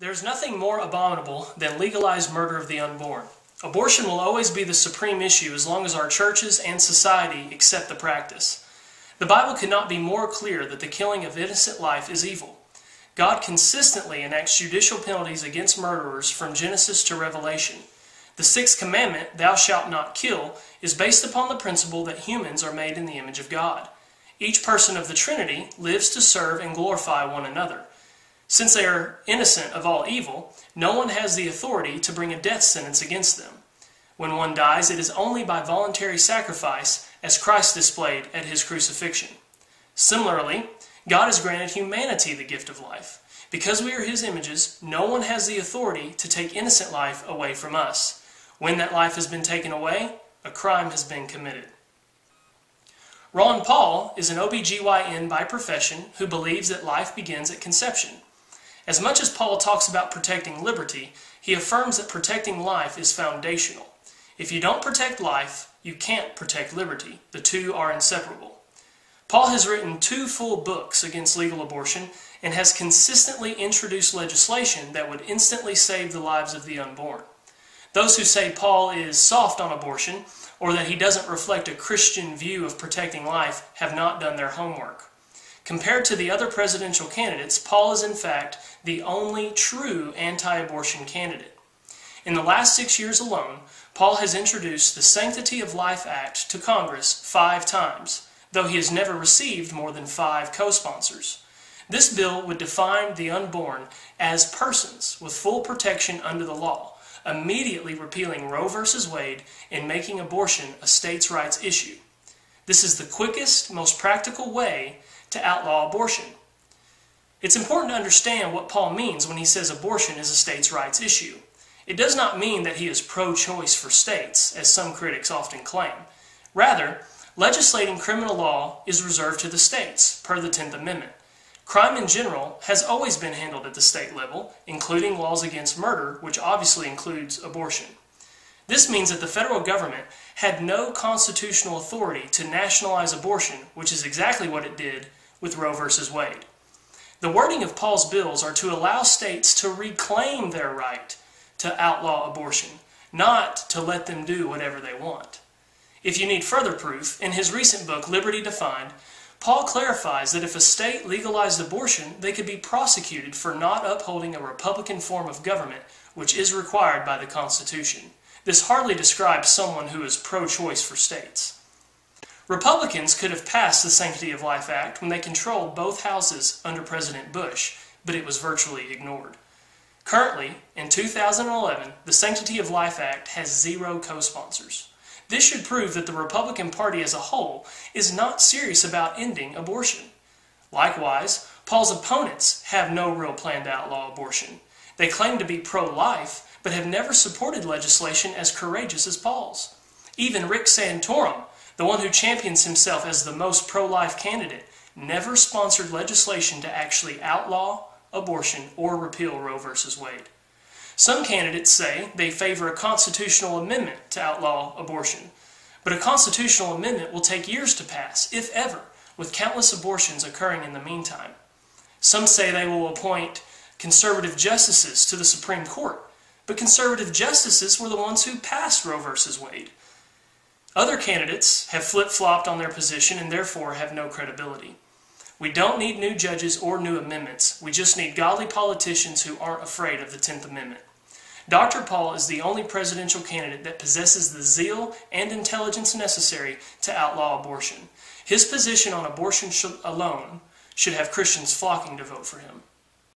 There's nothing more abominable than legalized murder of the unborn. Abortion will always be the supreme issue as long as our churches and society accept the practice. The Bible could not be more clear that the killing of innocent life is evil. God consistently enacts judicial penalties against murderers from Genesis to Revelation. The sixth commandment, "Thou shalt not kill," is based upon the principle that humans are made in the image of God. Each person of the Trinity lives to serve and glorify one another. Since they are innocent of all evil, no one has the authority to bring a death sentence against them. When one dies, it is only by voluntary sacrifice, as Christ displayed at his crucifixion. Similarly, God has granted humanity the gift of life. Because we are his images, no one has the authority to take innocent life away from us. When that life has been taken away, a crime has been committed. Ron Paul is an OB/GYN by profession who believes that life begins at conception. As much as Paul talks about protecting liberty, he affirms that protecting life is foundational. If you don't protect life, you can't protect liberty. The two are inseparable. Paul has written 2 full books against legal abortion and has consistently introduced legislation that would instantly save the lives of the unborn. Those who say Paul is soft on abortion or that he doesn't reflect a Christian view of protecting life have not done their homework. Compared to the other presidential candidates, Paul is in fact the only true anti-abortion candidate. In the last 6 years alone, Paul has introduced the Sanctity of Life Act to Congress 5 times, though he has never received more than 5 co-sponsors. This bill would define the unborn as persons with full protection under the law, immediately repealing Roe v. Wade and making abortion a states' rights issue. This is the quickest, most practical way to outlaw abortion. It's important to understand what Paul means when he says abortion is a states' rights issue. It does not mean that he is pro-choice for states, as some critics often claim. Rather, legislating criminal law is reserved to the states, per the 10th Amendment. Crime in general has always been handled at the state level, including laws against murder, which obviously includes abortion. This means that the federal government had no constitutional authority to nationalize abortion, which is exactly what it did with Roe v. Wade. The wording of Paul's bills are to allow states to reclaim their right to outlaw abortion, not to let them do whatever they want. If you need further proof, in his recent book, Liberty Defined, Paul clarifies that if a state legalized abortion, they could be prosecuted for not upholding a Republican form of government, which is required by the Constitution. This hardly describes someone who is pro-choice for states. Republicans could have passed the Sanctity of Life Act when they controlled both houses under President Bush, but it was virtually ignored. Currently, in 2011, the Sanctity of Life Act has 0 co-sponsors. This should prove that the Republican Party as a whole is not serious about ending abortion. Likewise, Paul's opponents have no real plan to outlaw abortion. They claim to be pro-life, but have never supported legislation as courageous as Paul's. Even Rick Santorum, the one who champions himself as the most pro-life candidate, never sponsored legislation to actually outlaw abortion or repeal Roe v. Wade. Some candidates say they favor a constitutional amendment to outlaw abortion, but a constitutional amendment will take years to pass, if ever, with countless abortions occurring in the meantime. Some say they will appoint conservative justices to the Supreme Court, but conservative justices were the ones who passed Roe v. Wade. Other candidates have flip-flopped on their position and therefore have no credibility. We don't need new judges or new amendments. We just need godly politicians who aren't afraid of the 10th Amendment. Dr. Paul is the only presidential candidate that possesses the zeal and intelligence necessary to outlaw abortion. His position on abortion alone should have Christians flocking to vote for him.